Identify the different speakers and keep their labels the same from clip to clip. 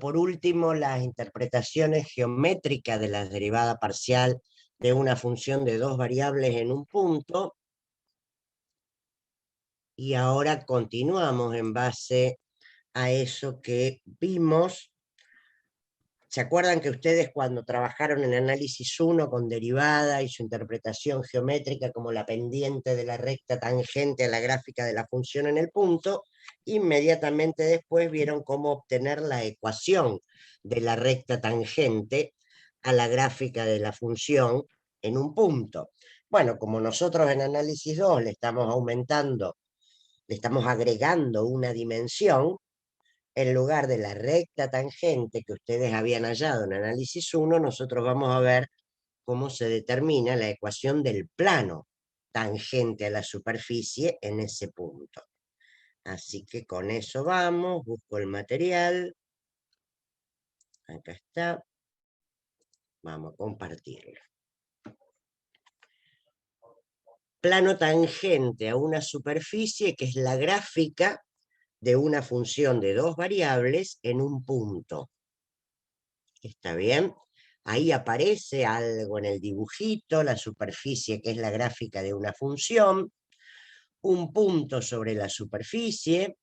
Speaker 1: por último, las interpretaciones geométricas de la derivada parcial de una función de dos variables en un punto. Y ahora continuamos en base a eso que vimos. ¿Se acuerdan que ustedes cuando trabajaron en análisis 1 con derivada y su interpretación geométrica como la pendiente de la recta tangente a la gráfica de la función en el punto, inmediatamente después vieron cómo obtener la ecuación de la recta tangente a la gráfica de la función en un punto? Bueno, como nosotros en análisis 2 le estamos aumentando, le estamos agregando una dimensión, en lugar de la recta tangente que ustedes habían hallado en análisis 1, nosotros vamos a ver cómo se determina la ecuación del plano tangente a la superficie en ese punto. Así que con eso vamos, busco el material. Acá está. Vamos a compartirlo. Plano tangente a una superficie que es la gráfica de una función de dos variables en un punto. ¿Está bien? Ahí aparece algo en el dibujito, la superficie que es la gráfica de una función, un punto sobre la superficie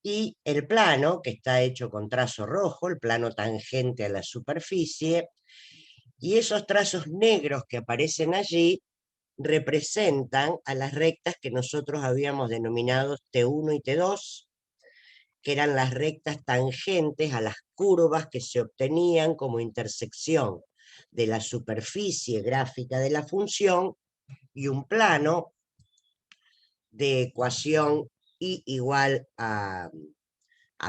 Speaker 1: y el plano, que está hecho con trazo rojo, el plano tangente a la superficie, y esos trazos negros que aparecen allí representan a las rectas que nosotros habíamos denominado T1 y T2, que eran las rectas tangentes a las curvas que se obtenían como intersección de la superficie gráfica de la función y un plano de ecuación y igual a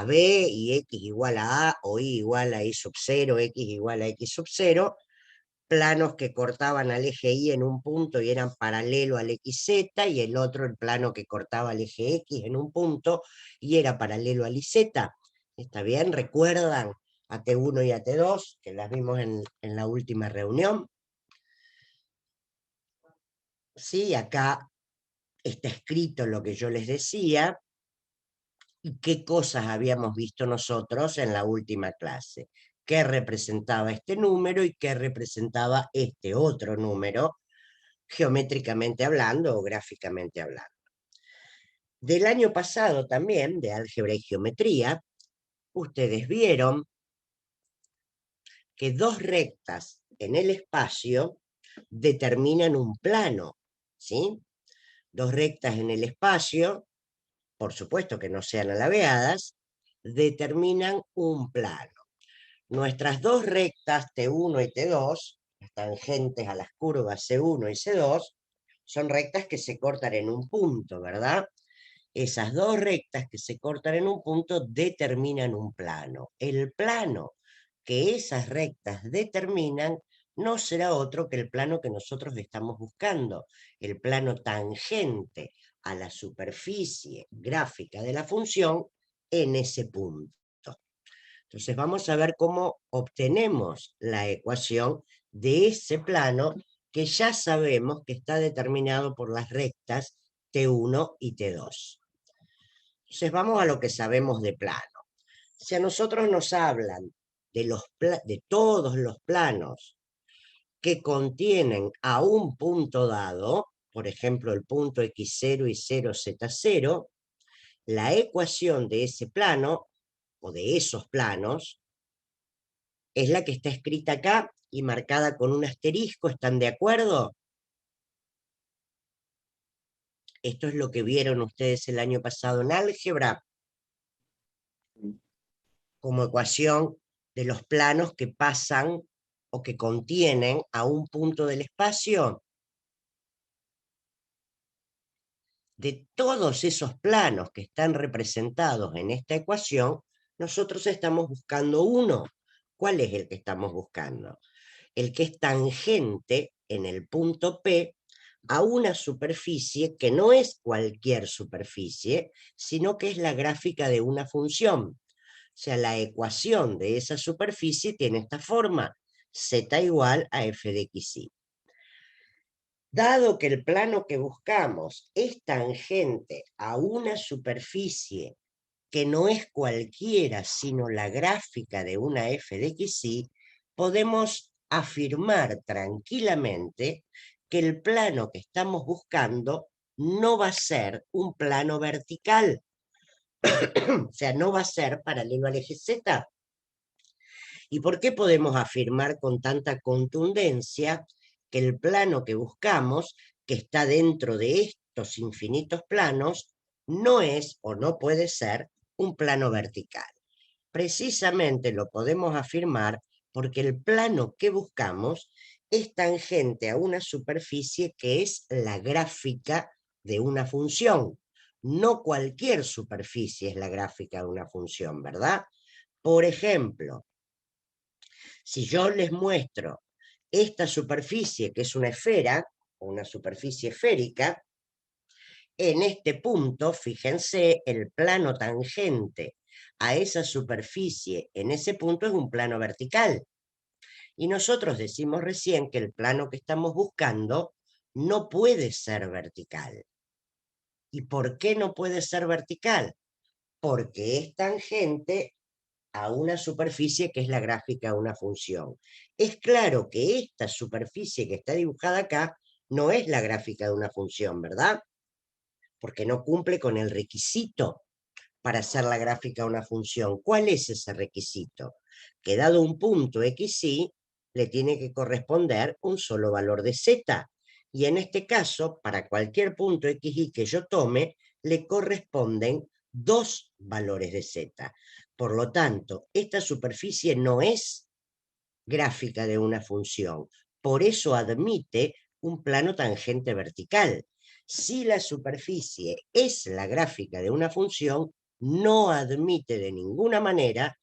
Speaker 1: b y x igual a o y igual a y sub 0, x igual a x sub 0, planos que cortaban al eje Y en un punto y eran paralelo al XZ, y el otro el plano que cortaba al eje X en un punto y era paralelo al YZ. ¿Está bien? ¿Recuerdan a T1 y a T2, que las vimos en la última reunión? Sí, acá está escrito lo que yo les decía y qué cosas habíamos visto nosotros en la última clase. Qué representaba este número y qué representaba este otro número, geométricamente hablando o gráficamente hablando. Del año pasado también, de álgebra y geometría, ustedes vieron que dos rectas en el espacio determinan un plano, ¿sí? Dos rectas en el espacio, por supuesto que no sean alabeadas, determinan un plano. Nuestras dos rectas T1 y T2, las tangentes a las curvas C1 y C2, son rectas que se cortan en un punto, ¿verdad? Esas dos rectas que se cortan en un punto determinan un plano. El plano que esas rectas determinan no será otro que el plano que nosotros estamos buscando, el plano tangente a la superficie gráfica de la función en ese punto. Entonces vamos a ver cómo obtenemos la ecuación de ese plano que ya sabemos que está determinado por las rectas T1 y T2. Entonces vamos a lo que sabemos de plano. Si a nosotros nos hablan de todos los planos que contienen a un punto dado, por ejemplo el punto x0 y 0z0, la ecuación de ese plano o de esos planos es la que está escrita acá y marcada con un asterisco. ¿Están de acuerdo? Esto es lo que vieron ustedes el año pasado en álgebra como ecuación de los planos que pasan o que contienen a un punto del espacio. De todos esos planos que están representados en esta ecuación, nosotros estamos buscando uno. ¿Cuál es el que estamos buscando? El que es tangente en el punto P a una superficie que no es cualquier superficie, sino que es la gráfica de una función. O sea, la ecuación de esa superficie tiene esta forma: z igual a f de xy. Dado que el plano que buscamos es tangente a una superficie que no es cualquiera, sino la gráfica de una f de xy, podemos afirmar tranquilamente que el plano que estamos buscando no va a ser un plano vertical, o sea, no va a ser paralelo al eje Z. ¿Y por qué podemos afirmar con tanta contundencia que el plano que buscamos, que está dentro de estos infinitos planos, no es o no puede ser un plano vertical? Precisamente lo podemos afirmar porque el plano que buscamos es tangente a una superficie que es la gráfica de una función. No cualquier superficie es la gráfica de una función, ¿verdad? Por ejemplo, si yo les muestro esta superficie, que es una esfera, o una superficie esférica, en este punto, fíjense, el plano tangente a esa superficie en ese punto es un plano vertical. Y nosotros decimos recién que el plano que estamos buscando no puede ser vertical. ¿Y por qué no puede ser vertical? Porque es tangente a una superficie que es la gráfica de una función. Es claro que esta superficie que está dibujada acá no es la gráfica de una función, ¿verdad? Porque no cumple con el requisito para hacer la gráfica de una función. ¿Cuál es ese requisito? Que dado un punto xy, le tiene que corresponder un solo valor de z. Y en este caso, para cualquier punto xy que yo tome, le corresponden dos valores de z. Por lo tanto, esta superficie no es gráfica de una función. Por eso admite un plano tangente vertical. Si la superficie es la gráfica de una función, no admite de ninguna manera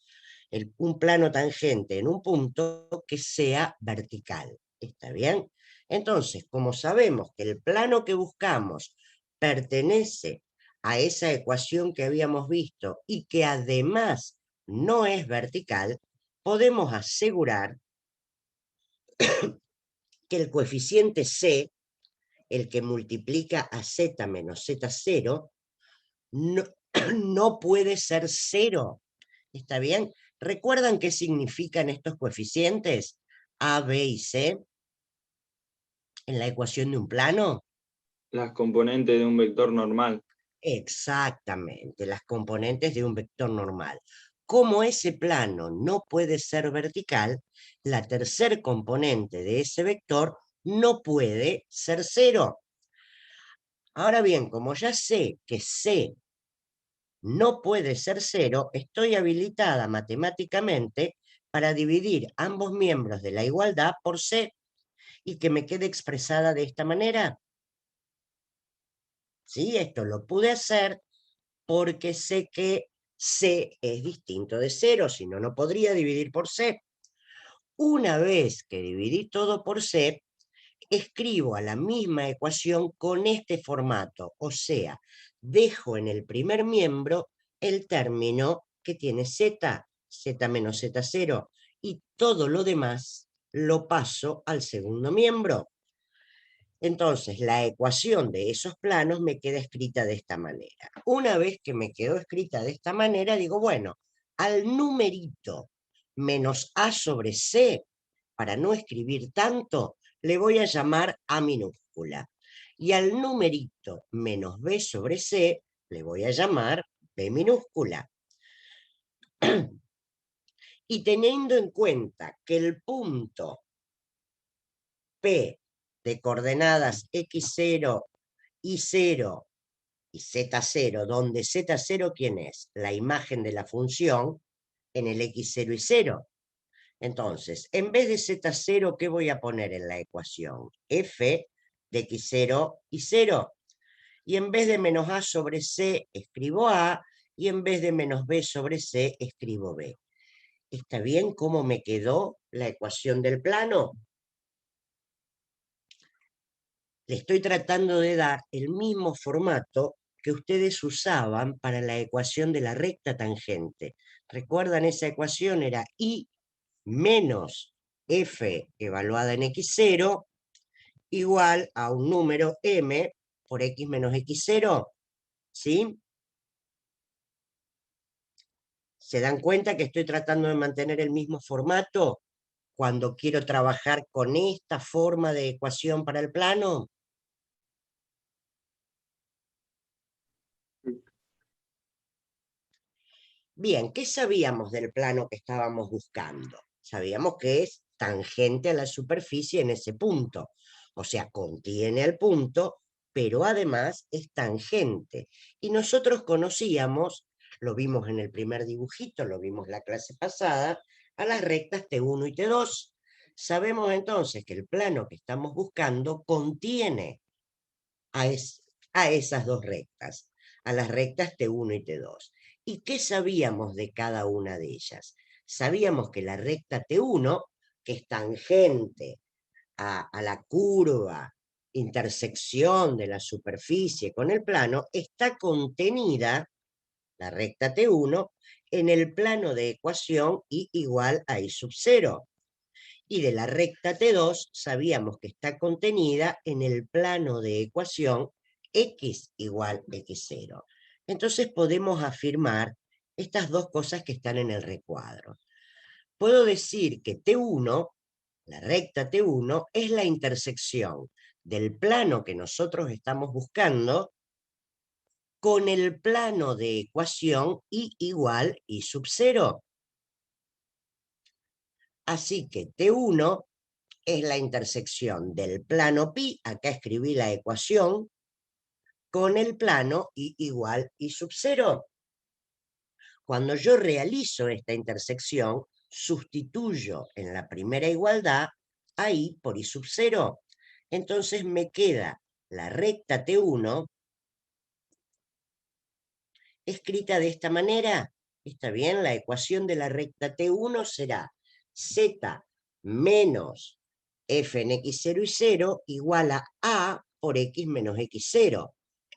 Speaker 1: un plano tangente en un punto que sea vertical. ¿Está bien? Entonces, como sabemos que el plano que buscamos pertenece a esa ecuación que habíamos visto y que además no es vertical, podemos asegurar que el coeficiente C, el que multiplica a z menos z0, no, no puede ser cero. ¿Está bien? ¿Recuerdan qué significan estos coeficientes? A, B y C en la ecuación de un plano.
Speaker 2: Las componentes de un vector normal.
Speaker 1: Exactamente, las componentes de un vector normal. Como ese plano no puede ser vertical, la tercer componente de ese vector no puede ser cero. Ahora bien, como ya sé que C no puede ser cero, estoy habilitada matemáticamente para dividir ambos miembros de la igualdad por C y que me quede expresada de esta manera. Sí, esto lo pude hacer porque sé que C es distinto de cero, si no, no podría dividir por C. Una vez que dividí todo por C, escribo a la misma ecuación con este formato, o sea, dejo en el primer miembro el término que tiene z, z menos z0, y todo lo demás lo paso al segundo miembro. Entonces, la ecuación de esos planos me queda escrita de esta manera. Una vez que me quedó escrita de esta manera, digo, bueno, al numerito menos a sobre c, para no escribir tanto, le voy a llamar a minúscula. Y al numerito menos b sobre c, le voy a llamar b minúscula. Y teniendo en cuenta que el punto P de coordenadas x0, y0 y z0, donde z0, ¿quién es? La imagen de la función en el x0 y 0. Entonces, en vez de z0, ¿qué voy a poner en la ecuación? F de x0 y 0. Y en vez de menos a sobre c, escribo a, y en vez de menos b sobre c, escribo b. ¿Está bien cómo me quedó la ecuación del plano? Le estoy tratando de dar el mismo formato que ustedes usaban para la ecuación de la recta tangente. ¿Recuerdan esa ecuación? Era y menos f evaluada en x0 igual a un número m por x menos x0. ¿Sí? ¿Se dan cuenta que estoy tratando de mantener el mismo formato cuando quiero trabajar con esta forma de ecuación para el plano? Bien, ¿qué sabíamos del plano que estábamos buscando? Sabíamos que es tangente a la superficie en ese punto, o sea, contiene el punto, pero además es tangente. Y nosotros conocíamos, lo vimos en el primer dibujito, lo vimos la clase pasada, a las rectas T1 y T2. Sabemos entonces que el plano que estamos buscando contiene a, a esas dos rectas, a las rectas T1 y T2. ¿Y qué sabíamos de cada una de ellas? Sabíamos que la recta T1, que es tangente a la curva, intersección de la superficie con el plano, está contenida, la recta T1, en el plano de ecuación I igual a I sub 0. Y de la recta T2 sabíamos que está contenida en el plano de ecuación x igual x0. Entonces podemos afirmar estas dos cosas que están en el recuadro. Puedo decir que T1, la recta T1, es la intersección del plano que nosotros estamos buscando con el plano de ecuación I igual I sub 0. Así que T1 es la intersección del plano pi, acá escribí la ecuación, con el plano I igual I sub 0. Cuando yo realizo esta intersección, sustituyo en la primera igualdad a I por I sub 0. Entonces me queda la recta T1 escrita de esta manera. ¿Está bien? La ecuación de la recta T1 será Z menos f en x0 y 0 igual a por x menos x0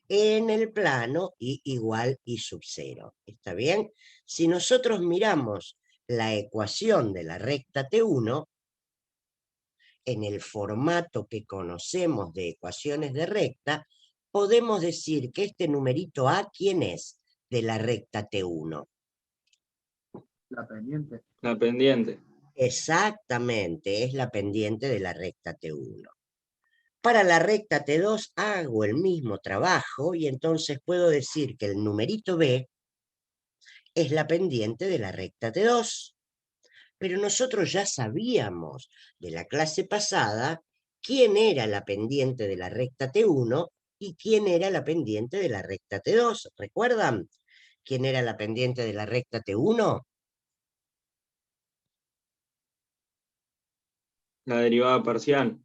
Speaker 1: en el plano I igual I sub 0. ¿Está bien? Si nosotros miramos la ecuación de la recta T1, en el formato que conocemos de ecuaciones de recta, podemos decir que este numerito A, ¿quién es de la recta T1?
Speaker 3: La pendiente.
Speaker 2: La pendiente.
Speaker 1: Exactamente, es la pendiente de la recta T1. Para la recta T2 hago el mismo trabajo y entonces puedo decir que el numerito B es la pendiente de la recta T2. Pero nosotros ya sabíamos de la clase pasada quién era la pendiente de la recta T1 y quién era la pendiente de la recta T2. ¿Recuerdan quién era la pendiente de la recta T1?
Speaker 2: La derivada parcial.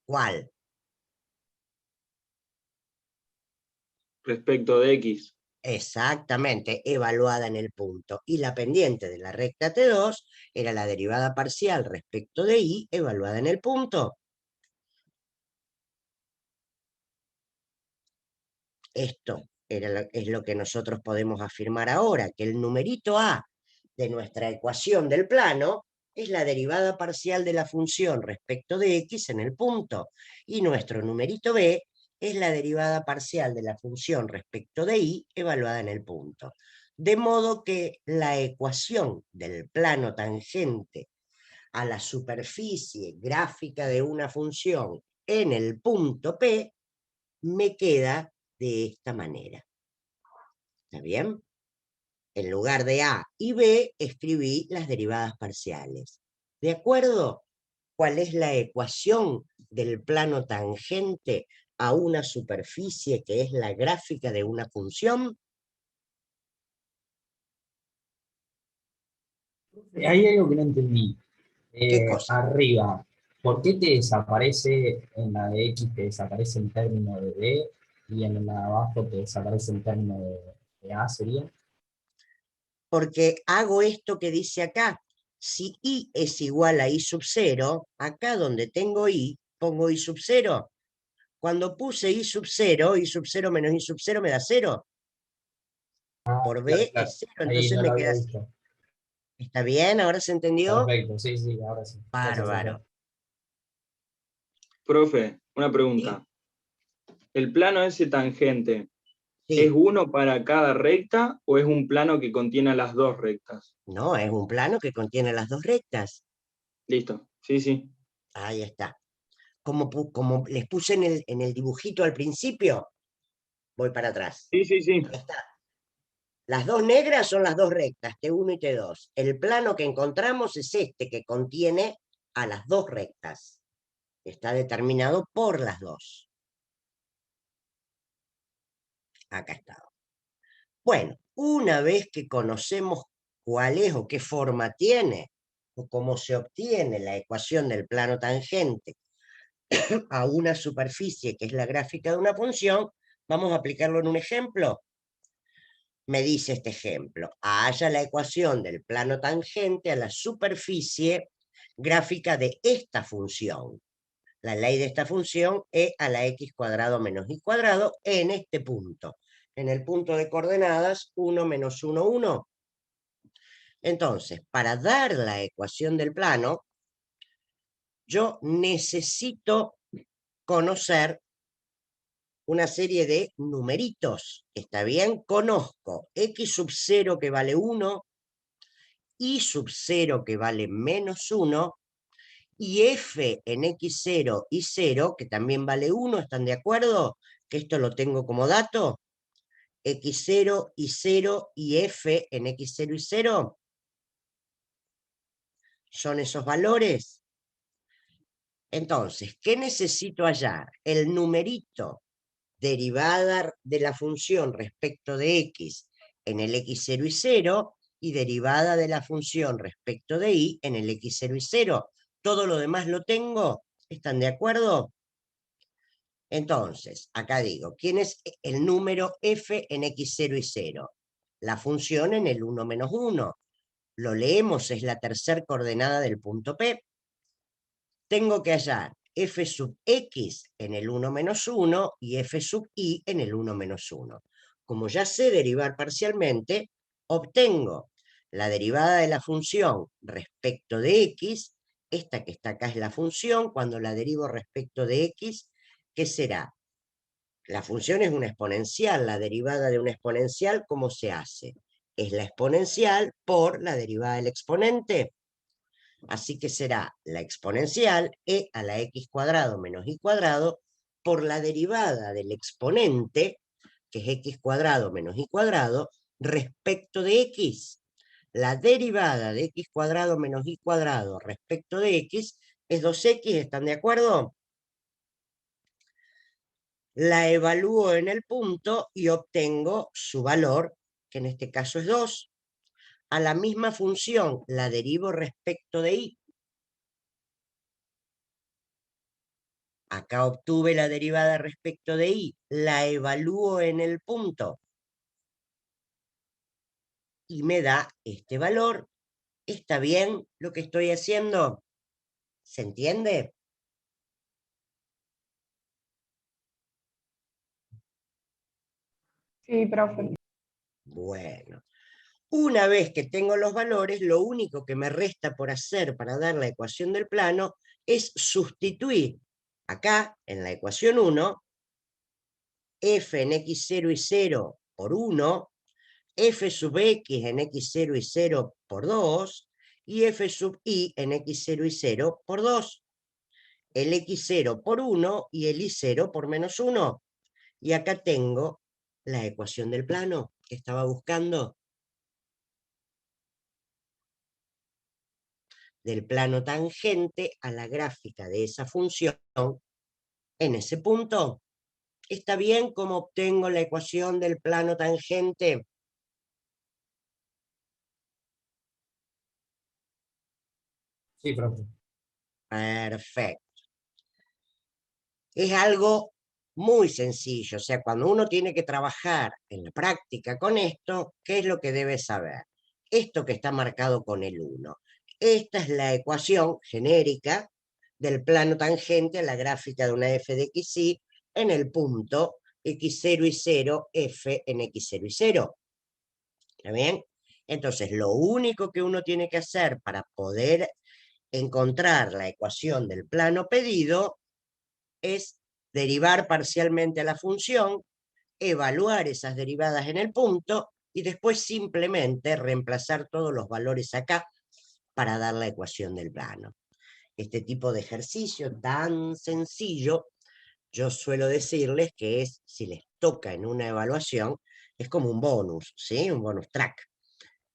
Speaker 1: ¿Cuál?
Speaker 2: Respecto de x.
Speaker 1: Exactamente, evaluada en el punto. Y la pendiente de la recta T2 era la derivada parcial respecto de y evaluada en el punto. Esto es lo que nosotros podemos afirmar ahora, que el numerito A de nuestra ecuación del plano es la derivada parcial de la función respecto de x en el punto. Y nuestro numerito B es la derivada parcial de la función respecto de y evaluada en el punto. De modo que la ecuación del plano tangente a la superficie gráfica de una función en el punto P me queda de esta manera. ¿Está bien? En lugar de A y B, escribí las derivadas parciales. ¿De acuerdo? ¿Cuál es la ecuación del plano tangente a una superficie que es la gráfica de una función?
Speaker 3: Hay algo que no entendí.
Speaker 1: ¿Qué cosa?
Speaker 3: Arriba, ¿por qué te desaparece en la de X, te desaparece el término de B y en la de abajo te desaparece el término de A, sería?
Speaker 1: Porque hago esto que dice acá. Si I es igual a I sub 0, acá donde tengo I, pongo I sub 0. Cuando puse I sub 0, I sub 0 menos I sub 0 me da 0. Por
Speaker 3: Claro,
Speaker 1: B
Speaker 3: claro.
Speaker 1: es 0,
Speaker 3: Ahí
Speaker 1: entonces
Speaker 3: no lo
Speaker 1: me queda
Speaker 3: había
Speaker 1: así.
Speaker 3: visto.
Speaker 1: ¿Está bien? ¿Ahora se entendió?
Speaker 3: Perfecto, sí, sí, ahora sí. Gracias,
Speaker 1: Bárbaro.
Speaker 3: Santiago.
Speaker 2: Profe, una
Speaker 1: ¿Sí?
Speaker 2: pregunta. El plano ese tangente,
Speaker 1: Sí,
Speaker 2: ¿Es uno para cada recta o es un plano que contiene las dos rectas?
Speaker 1: no, es un plano que contiene las dos rectas.
Speaker 2: Listo, sí, sí.
Speaker 1: Ahí está. Como les puse en el dibujito al principio, voy para atrás.
Speaker 2: Sí, sí, sí.
Speaker 1: Ahí está. Las dos negras son las dos rectas, T1 y T2. El plano que encontramos es este, que contiene a las dos rectas. Está determinado por las dos. Acá está. Bueno, una vez que conocemos cuál es o qué forma tiene, o cómo se obtiene la ecuación del plano tangente a una superficie que es la gráfica de una función, vamos a aplicarlo en un ejemplo. Me dice este ejemplo: halla la ecuación del plano tangente a la superficie gráfica de esta función. La ley de esta función e a la x cuadrado menos y cuadrado en este punto. En el punto de coordenadas 1 menos 1, 1. Entonces, para dar la ecuación del plano, yo necesito conocer una serie de numeritos. ¿Está bien? Conozco x sub 0 que vale 1, y sub 0 que vale menos 1, y f en x0 y 0 que también vale 1, ¿están de acuerdo? Que esto lo tengo como dato. X0 y 0 y f en x0 y 0 son esos valores. Entonces, ¿qué necesito hallar? El numerito derivada de la función respecto de x en el x0 y 0 y derivada de la función respecto de y en el x0 y 0. Todo lo demás lo tengo. ¿Están de acuerdo? Entonces, acá digo, ¿quién es el número f en x0 y 0? La función en el 1 menos 1. Lo leemos, es la tercera coordenada del punto P. Tengo que hallar f sub x en el 1 menos 1 y f sub y en el 1 menos 1. Como ya sé derivar parcialmente, obtengo la derivada de la función respecto de x. Esta que está acá es la función. Cuando la derivo respecto de x, ¿qué será? La función es una exponencial. La derivada de una exponencial, ¿cómo se hace? Es la exponencial por la derivada del exponente. Así que será la exponencial e a la x cuadrado menos y cuadrado por la derivada del exponente, que es x cuadrado menos y cuadrado, respecto de x. La derivada de x cuadrado menos y cuadrado respecto de x es 2x, ¿están de acuerdo? La evalúo en el punto y obtengo su valor, que en este caso es 2. A la misma función la derivo respecto de y. Acá obtuve la derivada respecto de y, la evalúo en el punto y me da este valor. ¿Está bien lo que estoy haciendo? ¿Se entiende?
Speaker 4: Sí, profe.
Speaker 1: Bueno, una vez que tengo los valores, lo único que me resta por hacer para dar la ecuación del plano es sustituir acá en la ecuación 1 f en x0 y 0 por 1, f sub x en x0 y 0 por 2 y f sub y en x0 y 0 por 2. El x0 por 1 y el y0 por menos 1. Y acá tengo la ecuación del plano que estaba buscando. Del plano tangente a la gráfica de esa función en ese punto. ¿Está bien cómo obtengo la ecuación del plano tangente?
Speaker 3: Sí, profe.
Speaker 1: Perfecto. Es algo muy sencillo. O sea, cuando uno tiene que trabajar en la práctica con esto, ¿qué es lo que debe saber? Esto que está marcado con el 1. Esta es la ecuación genérica del plano tangente a la gráfica de una f de xy en el punto x0 y 0, f en x0 y 0. ¿Está bien? Entonces, lo único que uno tiene que hacer para poder encontrar la ecuación del plano pedido es derivar parcialmente a la función evaluar esas derivadas en el punto y después simplemente reemplazar todos los valores acá para dar la ecuación del plano. Este tipo de ejercicio tan sencillo, yo suelo decirles que es, si les toca en una evaluación, es como un bonus, ¿sí? Un bonus track.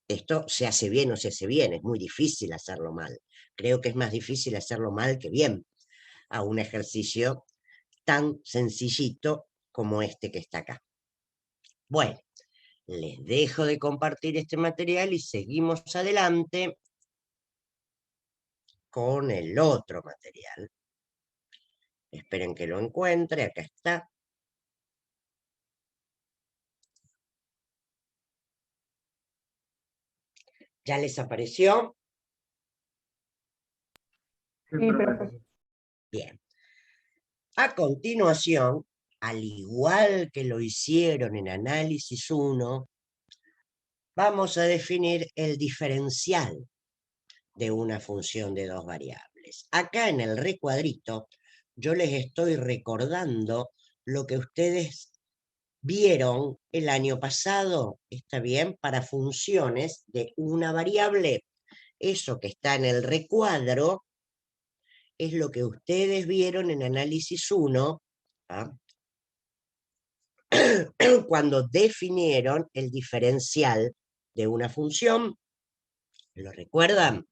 Speaker 1: Esto se hace bien o se hace bien, es muy difícil hacerlo mal. Creo que es más difícil hacerlo mal que bien a un ejercicio tan sencillito como este que está acá. Bueno, les dejo de compartir este material y seguimos adelante con el otro material. Esperen que lo encuentre, acá está. ¿Ya les apareció?
Speaker 2: Sí, profe.
Speaker 1: Bien. A continuación, al igual que lo hicieron en análisis 1, vamos a definir el diferencial de una función de dos variables. Acá en el recuadrito, yo les estoy recordando lo que ustedes vieron el año pasado, ¿está bien? Para funciones de una variable. Eso que está en el recuadro es lo que ustedes vieron en análisis 1, ¿ah? Cuando definieron el diferencial de una función. ¿Lo recuerdan?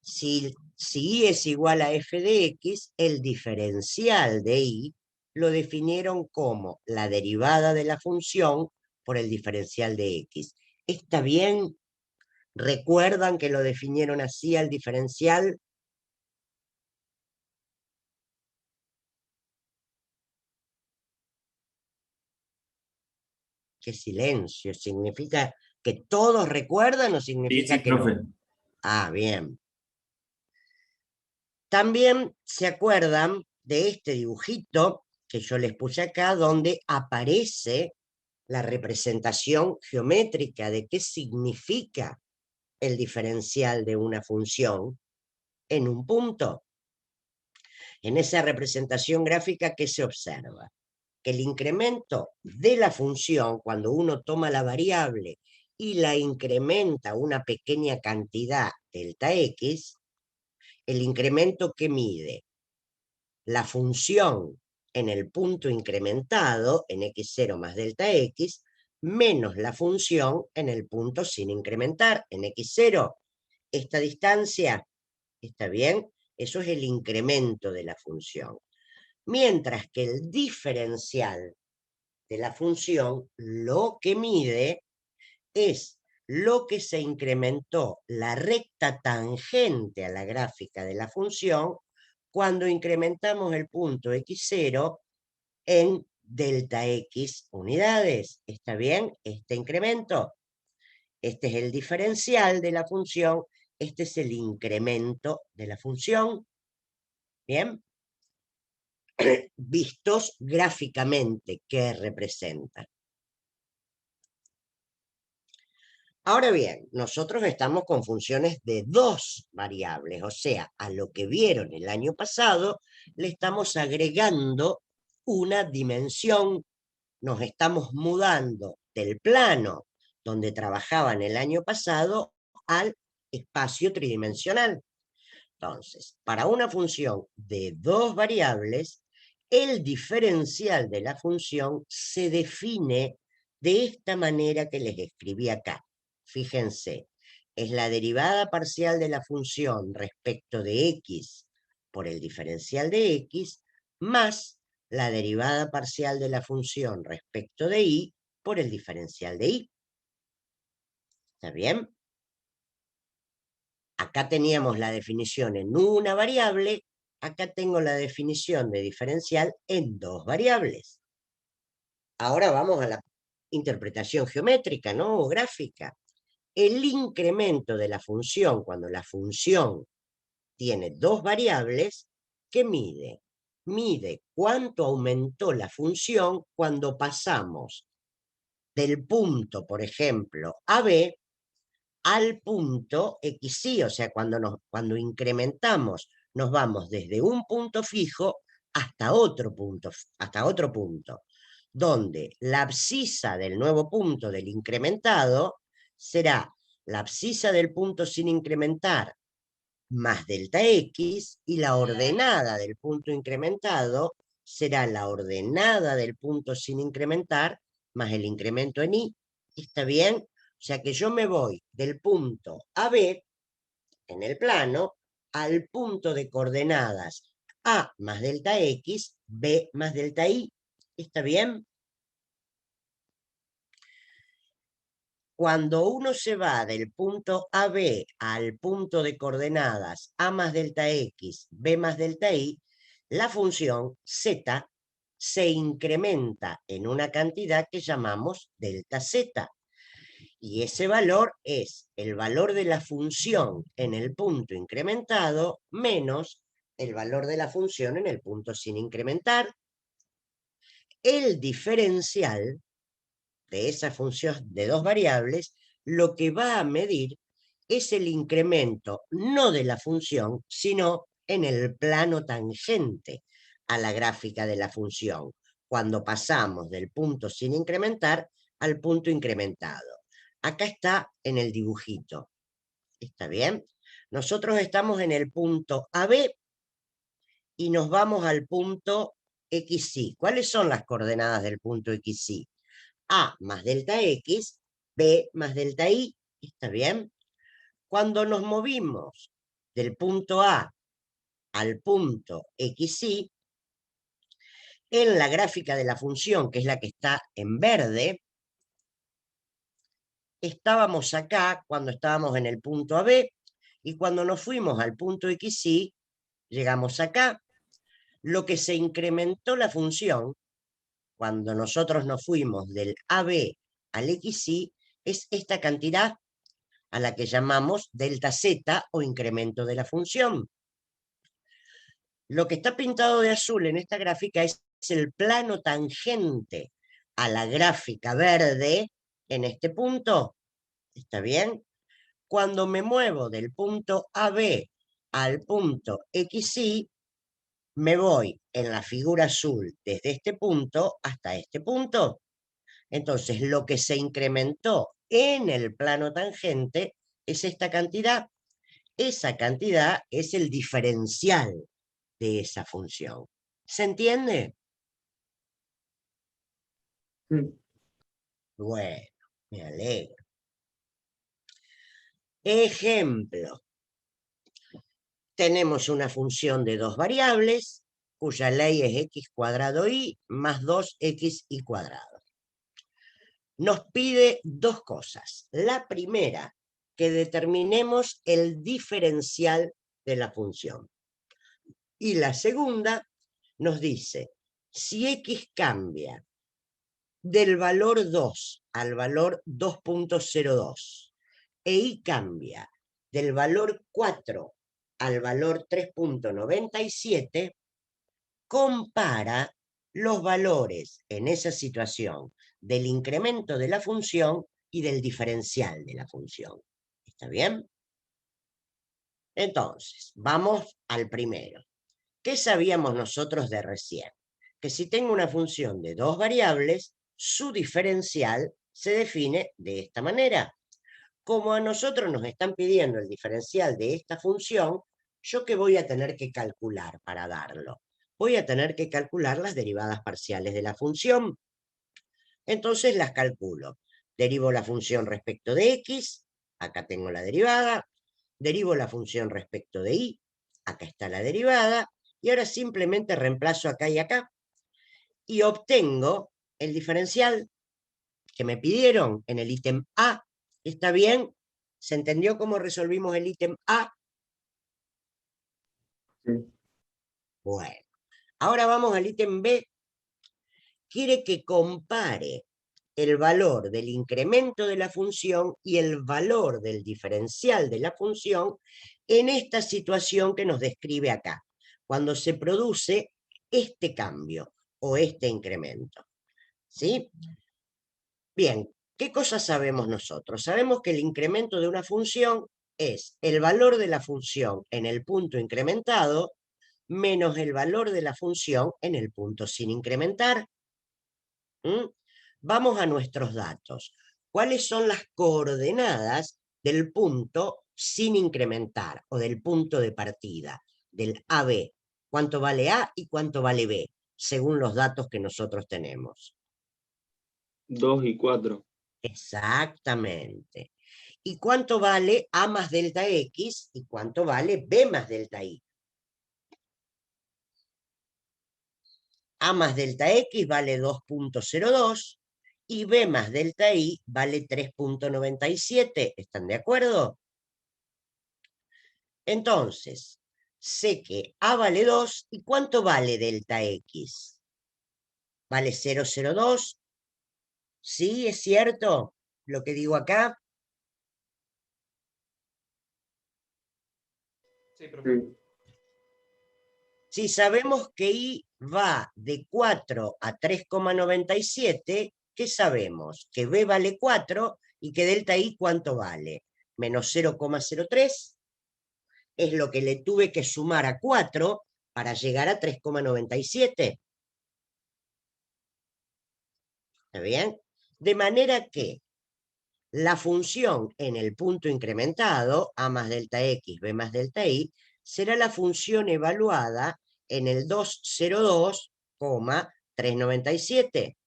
Speaker 1: Si y es igual a f de x, el diferencial de y lo definieron como la derivada de la función por el diferencial de x. ¿Está bien? ¿Recuerdan que lo definieron así al diferencial? ¿Qué silencio? ¿Significa que todos recuerdan o significa
Speaker 4: Sí,
Speaker 1: que no?
Speaker 4: profe.
Speaker 1: Ah, bien. También se acuerdan de este dibujito que yo les puse acá, donde aparece la representación geométrica de qué significa el diferencial de una función en un punto. En esa representación gráfica, ¿qué se observa? Que el incremento de la función, cuando uno toma la variable y la incrementa una pequeña cantidad delta x, el incremento que mide la función en el punto incrementado, en x0 más delta x, menos la función en el punto sin incrementar, en x0. Esta distancia, ¿está bien? Eso es el incremento de la función. Mientras que el diferencial de la función, lo que mide es lo que se incrementó la recta tangente a la gráfica de la función cuando incrementamos el punto x0 en delta x unidades. ¿Está bien? Este incremento. Este es el diferencial de la función. Este es el incremento de la función. ¿Bien? Vistos gráficamente, ¿qué representa? Ahora bien, nosotros estamos con funciones de dos variables, o sea, a lo que vieron el año pasado, le estamos agregando una dimensión, nos estamos mudando del plano donde trabajaban el año pasado al espacio tridimensional. Entonces, para una función de dos variables, el diferencial de la función se define de esta manera que les escribí acá. Fíjense, es la derivada parcial de la función respecto de x por el diferencial de x más la derivada parcial de la función respecto de y por el diferencial de y. ¿Está bien? Acá teníamos la definición en una variable, acá tengo la definición de diferencial en dos variables. Ahora vamos a la interpretación geométrica, ¿no? O gráfica. El incremento de la función, cuando la función tiene dos variables, ¿qué mide? Mide cuánto aumentó la función cuando pasamos del punto, por ejemplo, a B, al punto XY, o sea, cuando incrementamos, nos vamos desde un punto fijo hasta otro punto. donde la abscisa del nuevo punto del incrementado será la abscisa del punto sin incrementar más delta X, y la ordenada del punto incrementado será la ordenada del punto sin incrementar más el incremento en Y. ¿Está bien? O sea que yo me voy del punto AB en el plano al punto de coordenadas A más delta X, B más delta Y. ¿Está bien? Cuando uno se va del punto AB al punto de coordenadas A más delta X, B más delta Y, la función Z se incrementa en una cantidad que llamamos delta Z. Y ese valor es el valor de la función en el punto incrementado menos el valor de la función en el punto sin incrementar. El diferencial de esa función de dos variables, lo que va a medir es el incremento no de la función, sino en el plano tangente a la gráfica de la función, cuando pasamos del punto sin incrementar al punto incrementado. Acá está en el dibujito. ¿Está bien? Nosotros estamos en el punto AB y nos vamos al punto XY. ¿Cuáles son las coordenadas del punto XY? A más delta X, B más delta Y. ¿Está bien? Cuando nos movimos del punto A al punto XY, en la gráfica de la función, que es la que está en verde, estábamos acá cuando estábamos en el punto AB, y cuando nos fuimos al punto XY, llegamos acá. Lo que se incrementó la función, cuando nosotros nos fuimos del AB al XY, es esta cantidad a la que llamamos delta Z o incremento de la función. Lo que está pintado de azul en esta gráfica es el plano tangente a la gráfica verde en este punto. ¿Está bien? Cuando me muevo del punto AB al punto XY, me voy en la figura azul desde este punto hasta este punto. Entonces, lo que se incrementó en el plano tangente es esta cantidad. Esa cantidad es el diferencial de esa función. ¿Se entiende? Bueno, me alegro. Ejemplo. Tenemos una función de dos variables, cuya ley es x cuadrado y más 2xy cuadrado. Nos pide dos cosas. La primera, que determinemos el diferencial de la función. Y la segunda nos dice, si x cambia del valor 2 al valor 2.02 e y cambia del valor 4 al valor 3.97, compara los valores en esa situación del incremento de la función y del diferencial de la función. ¿Está bien? Entonces, vamos al primero. ¿Qué sabíamos nosotros de recién? Que si tengo una función de dos variables, su diferencial se define de esta manera. Como a nosotros nos están pidiendo el diferencial de esta función, ¿yo qué voy a tener que calcular para darlo? Voy a tener que calcular las derivadas parciales de la función. Entonces las calculo. Derivo la función respecto de x, acá tengo la derivada. Derivo la función respecto de y, acá está la derivada. Y ahora simplemente reemplazo acá y acá. Y obtengo el diferencial que me pidieron en el ítem A. ¿Está bien? ¿Se entendió cómo resolvimos el ítem A?
Speaker 2: Sí.
Speaker 1: Bueno, ahora vamos al ítem B. Quiere que compare el valor del incremento de la función y el valor del diferencial de la función en esta situación que nos describe acá, cuando se produce este cambio o este incremento. ¿Sí? Bien, ¿qué cosas sabemos nosotros? Sabemos que el incremento de una función es el valor de la función en el punto incrementado menos el valor de la función en el punto sin incrementar. Vamos a nuestros datos. ¿Cuáles son las coordenadas del punto sin incrementar o del punto de partida, del AB? ¿Cuánto vale A y cuánto vale B, según los datos que nosotros tenemos?
Speaker 2: 2 y 4.
Speaker 1: Exactamente. ¿Y cuánto vale A más delta X y cuánto vale B más delta Y? A más delta X vale 2.02 y B más delta Y vale 3.97. ¿Están de acuerdo? Entonces, sé que A vale 2 y ¿cuánto vale delta X? ¿Vale 0,02? ¿Sí? ¿Es cierto lo que digo acá?
Speaker 4: Sí, profe.
Speaker 1: Si sabemos que Y va de 4 a 3,97, ¿qué sabemos? Que B vale 4 y que delta Y ¿cuánto vale? Menos 0,03 es lo que le tuve que sumar a 4 para llegar a 3,97. ¿Está bien? De manera que la función en el punto incrementado, A más delta X, B más delta Y, será la función evaluada en el 202,397.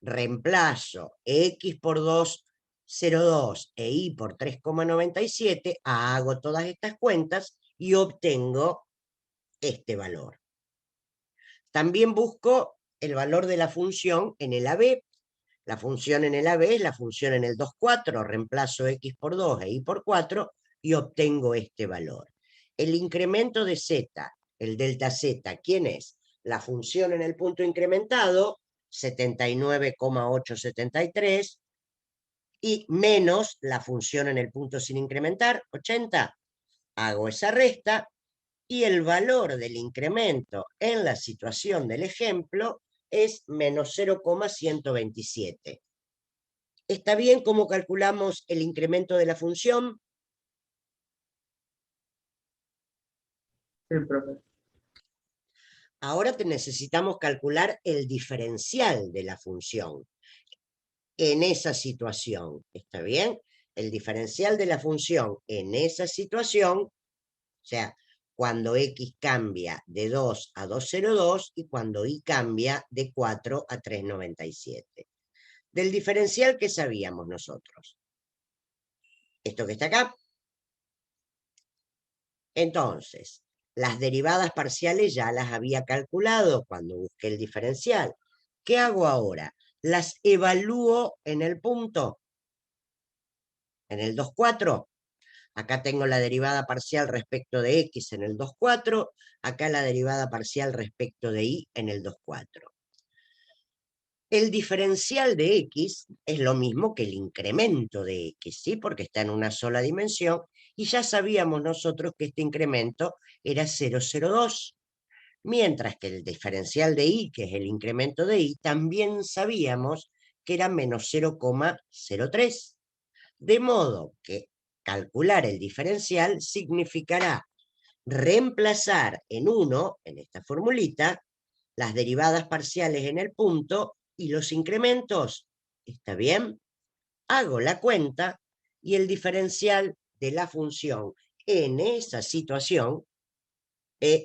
Speaker 1: Reemplazo X por 2,02 e Y por 3,97, hago todas estas cuentas y obtengo este valor. También busco el valor de la función en el AB. La función en el AB es la función en el 2,4, reemplazo X por 2 e Y por 4 y obtengo este valor. El incremento de Z, el delta Z, ¿quién es? La función en el punto incrementado, 79,873, y menos la función en el punto sin incrementar, 80. Hago esa resta y el valor del incremento en la situación del ejemplo es menos 0,127. ¿Está bien cómo calculamos el incremento de la función?
Speaker 4: Sí, profe.
Speaker 1: Ahora necesitamos calcular el diferencial de la función en esa situación. ¿Está bien? El diferencial de la función en esa situación, o sea, cuando X cambia de 2 a 2,02 y cuando Y cambia de 4 a 3,97. Del diferencial que sabíamos nosotros. Esto que está acá. Entonces, las derivadas parciales ya las había calculado cuando busqué el diferencial. ¿Qué hago ahora? Las evalúo en el punto, en el 2,4. Acá tengo la derivada parcial respecto de X en el 2,4. Acá la derivada parcial respecto de Y en el 2,4. El diferencial de X es lo mismo que el incremento de X, ¿sí? Porque está en una sola dimensión y ya sabíamos nosotros que este incremento era 0,02. Mientras que el diferencial de Y, que es el incremento de Y, también sabíamos que era menos 0,03. De modo que calcular el diferencial significará reemplazar en 1, en esta formulita, las derivadas parciales en el punto y los incrementos. ¿Está bien? Hago la cuenta y el diferencial de la función en esa situación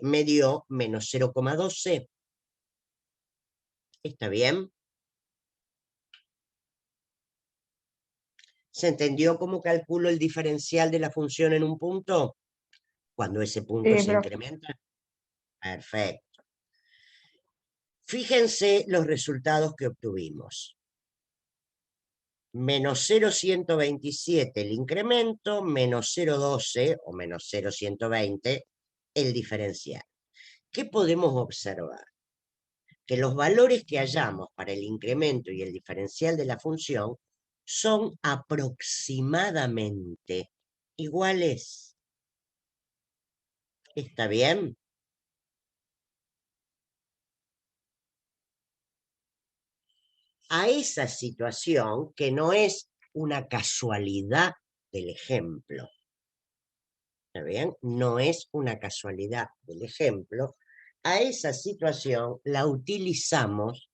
Speaker 1: me dio menos 0,12. ¿Está bien? ¿Se entendió cómo calculo el diferencial de la función en un punto? Cuando ese punto
Speaker 5: Sí,
Speaker 1: se
Speaker 5: profe.
Speaker 1: incrementa. Perfecto. Fíjense los resultados que obtuvimos. Menos 0,127 el incremento, menos 0,12 o menos 0,120 el diferencial. ¿Qué podemos observar? Que los valores que hallamos para el incremento y el diferencial de la función son aproximadamente iguales. ¿Está bien? A esa situación, que no es una casualidad del ejemplo, ¿está bien? No es una casualidad del ejemplo. A esa situación la utilizamos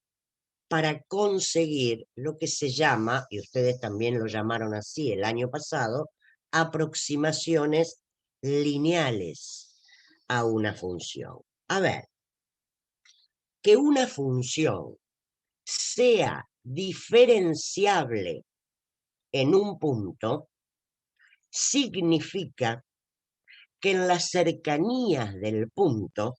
Speaker 1: para conseguir lo que se llama, y ustedes también lo llamaron así el año pasado, aproximaciones lineales a una función. A ver, que una función sea diferenciable en un punto significa que en las cercanías del punto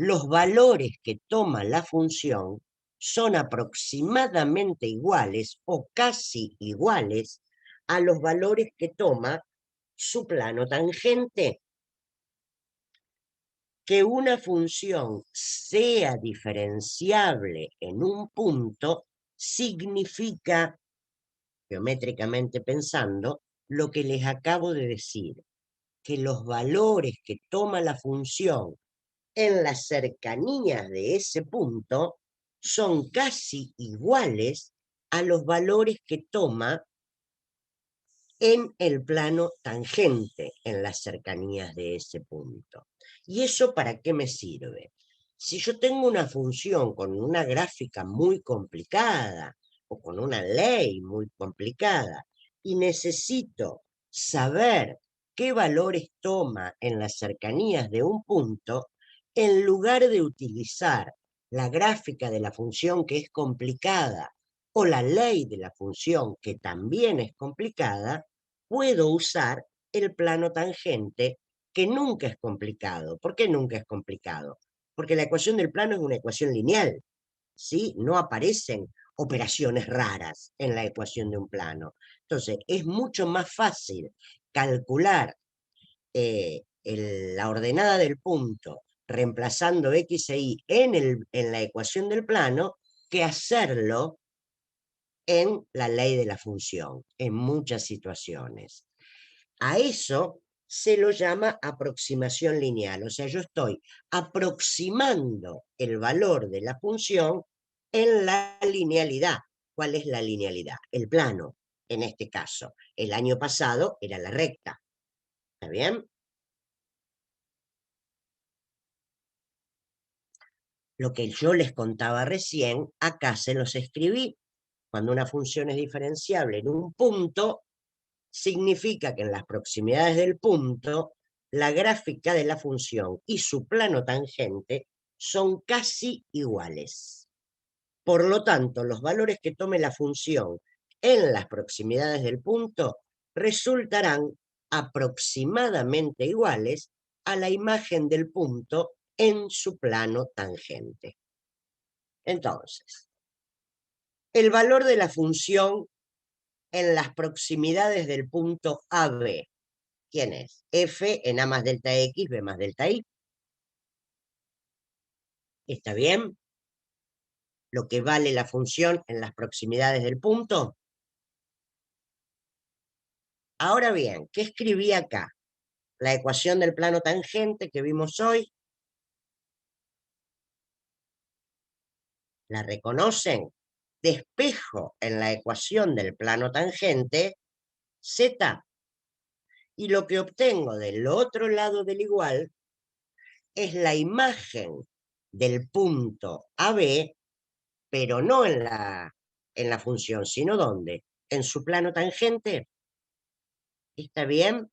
Speaker 1: los valores que toma la función son aproximadamente iguales o casi iguales a los valores que toma su plano tangente. Que una función sea diferenciable en un punto significa, geométricamente pensando, lo que les acabo de decir, que los valores que toma la función en las cercanías de ese punto son casi iguales a los valores que toma en el plano tangente, en las cercanías de ese punto. ¿Y eso para qué me sirve? Si yo tengo una función con una gráfica muy complicada o con una ley muy complicada y necesito saber qué valores toma en las cercanías de un punto, en lugar de utilizar la gráfica de la función que es complicada o la ley de la función que también es complicada, puedo usar el plano tangente, que nunca es complicado. ¿Por qué nunca es complicado? Porque la ecuación del plano es una ecuación lineal, ¿sí? No aparecen operaciones raras en la ecuación de un plano. Entonces, es mucho más fácil calcular la ordenada del punto reemplazando x e y en la ecuación del plano que hacerlo en la ley de la función, en muchas situaciones. A eso se lo llama aproximación lineal, o sea, yo estoy aproximando el valor de la función en la linealidad. ¿Cuál es la linealidad? El plano, en este caso. El año pasado era la recta. ¿Está bien? Lo que yo les contaba recién, acá se los escribí. Cuando una función es diferenciable en un punto, significa que en las proximidades del punto, la gráfica de la función y su plano tangente son casi iguales. Por lo tanto, los valores que tome la función en las proximidades del punto resultarán aproximadamente iguales a la imagen del punto en su plano tangente. Entonces, el valor de la función en las proximidades del punto AB. ¿Quién es? F en A más delta X, B más delta Y. ¿Está bien? Lo que vale la función en las proximidades del punto. Ahora bien, ¿qué escribí acá? La ecuación del plano tangente que vimos hoy. ¿La reconocen? Despejo en la ecuación del plano tangente Z. Y lo que obtengo del otro lado del igual es la imagen del punto AB, pero no en la función, sino ¿dónde? En su plano tangente. ¿Está bien?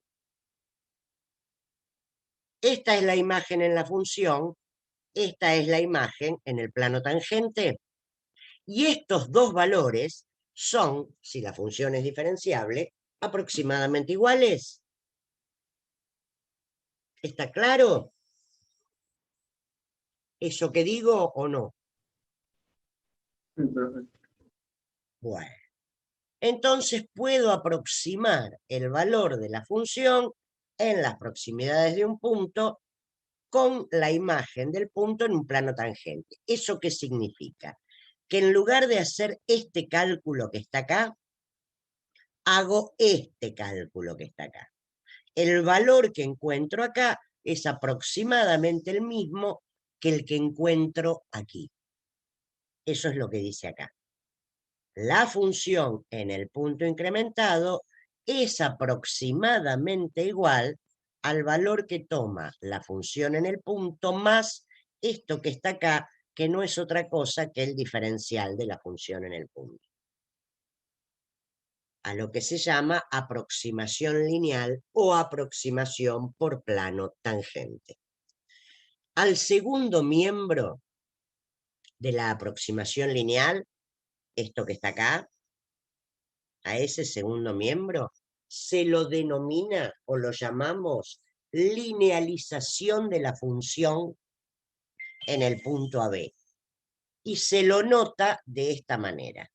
Speaker 1: Esta es la imagen en la función, esta es la imagen en el plano tangente. Y estos dos valores son, si la función es diferenciable, aproximadamente iguales. ¿Está claro eso que digo o no?
Speaker 4: Sí, profe.
Speaker 1: Bueno, entonces puedo aproximar el valor de la función en las proximidades de un punto con la imagen del punto en un plano tangente. ¿Eso qué significa? Que en lugar de hacer este cálculo que está acá, hago este cálculo que está acá. El valor que encuentro acá es aproximadamente el mismo que el que encuentro aquí. Eso es lo que dice acá. La función en el punto incrementado es aproximadamente igual al valor que toma la función en el punto más esto que está acá, que no es otra cosa que el diferencial de la función en el punto, a lo que se llama aproximación lineal o aproximación por plano tangente. Al segundo miembro de la aproximación lineal, esto que está acá, a ese segundo miembro, se lo denomina o lo llamamos linealización de la función en el punto AB. Y se lo nota de esta manera.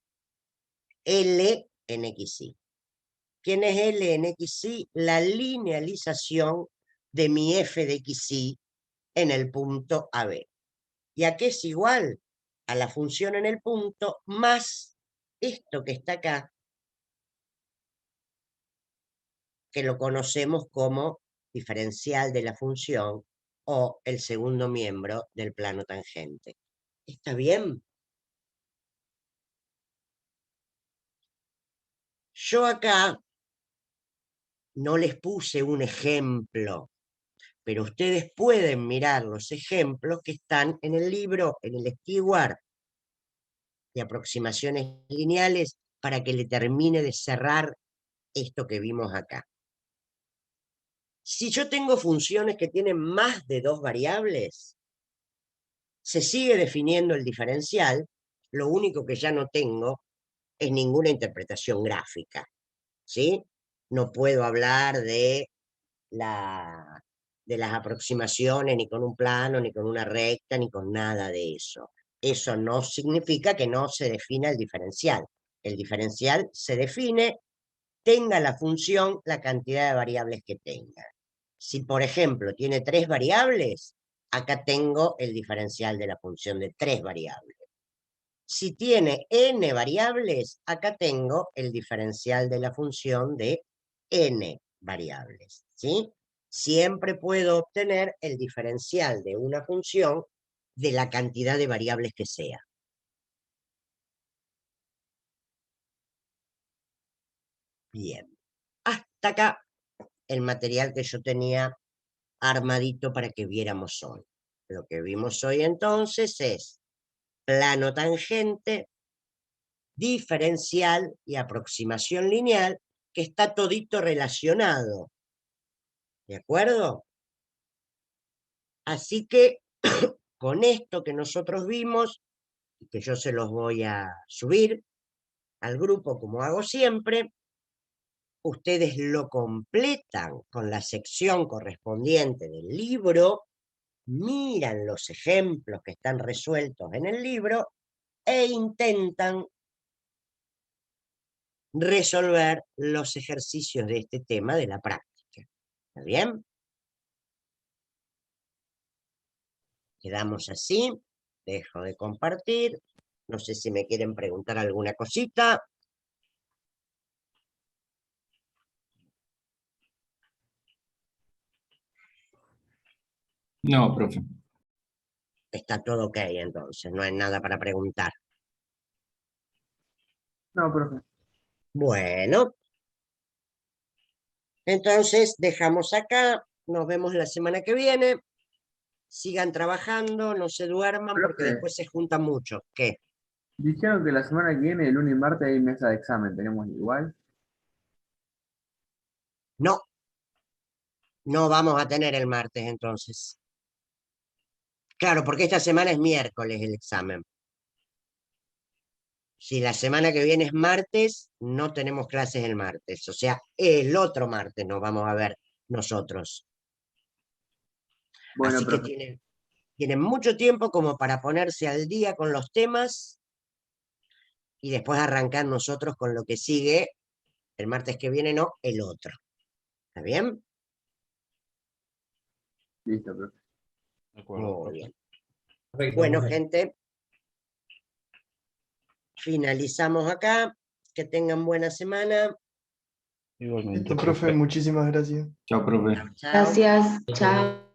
Speaker 1: L en XY. ¿Quién es L en XY? La linealización de mi f de XY en el punto AB. ¿Y a qué es igual? A la función en el punto más esto que está acá, que lo conocemos como diferencial de la función o el segundo miembro del plano tangente. ¿Está bien? Yo acá no les puse un ejemplo, pero ustedes pueden mirar los ejemplos que están en el libro, en el Stewart de aproximaciones lineales, para que le termine de cerrar esto que vimos acá. Si yo tengo funciones que tienen más de 2 variables, se sigue definiendo el diferencial, lo único que ya no tengo es ninguna interpretación gráfica, ¿sí? No puedo hablar de las aproximaciones ni con un plano, ni con una recta, ni con nada de eso. Eso no significa que no se defina el diferencial. El diferencial se define, tenga la función la cantidad de variables que tenga. Si, por ejemplo, tiene 3 variables, acá tengo el diferencial de la función de 3 variables. Si tiene n variables, acá tengo el diferencial de la función de n variables, ¿sí? Siempre puedo obtener el diferencial de una función de la cantidad de variables que sea. Bien. Hasta acá el material que yo tenía armadito para que viéramos hoy. Lo que vimos hoy entonces es plano tangente, diferencial y aproximación lineal, que está todito relacionado. ¿De acuerdo? Así que con esto que nosotros vimos, y que yo se los voy a subir al grupo como hago siempre, ustedes lo completan con la sección correspondiente del libro, miran los ejemplos que están resueltos en el libro e intentan resolver los ejercicios de este tema de la práctica. ¿Está bien? Quedamos así. Dejo de compartir. No sé si me quieren preguntar alguna cosita.
Speaker 2: No, profe.
Speaker 1: Está todo ok, entonces. No hay nada para preguntar.
Speaker 4: No, profe.
Speaker 1: Bueno. Entonces, dejamos acá. Nos vemos la semana que viene. Sigan trabajando, no se duerman porque
Speaker 4: Profe.
Speaker 1: después se juntan mucho. ¿Qué?
Speaker 4: Dijeron que la semana que viene, el lunes y martes, hay mesa de examen. ¿Tenemos igual?
Speaker 1: No, no vamos a tener el martes entonces. Claro, porque esta semana es miércoles el examen. Si la semana que viene es martes, no tenemos clases el martes. O sea, el otro martes nos vamos a ver nosotros.
Speaker 4: Bueno,
Speaker 1: Así que
Speaker 4: profe.
Speaker 1: tienen mucho tiempo como para ponerse al día con los temas y después arrancar nosotros con lo que sigue. El martes que viene no, el otro. ¿Está bien?
Speaker 4: Listo, profe.
Speaker 5: De acuerdo,
Speaker 1: Muy
Speaker 5: profe.
Speaker 1: bien.
Speaker 3: Perfecto,
Speaker 1: Bueno,
Speaker 3: profe.
Speaker 1: gente, finalizamos acá. Que tengan buena semana.
Speaker 5: Igualmente,
Speaker 6: Listo, profe, muchísimas gracias.
Speaker 2: Chao, profe.
Speaker 1: Chao, chao.
Speaker 7: Gracias,
Speaker 3: Chao.
Speaker 7: chao.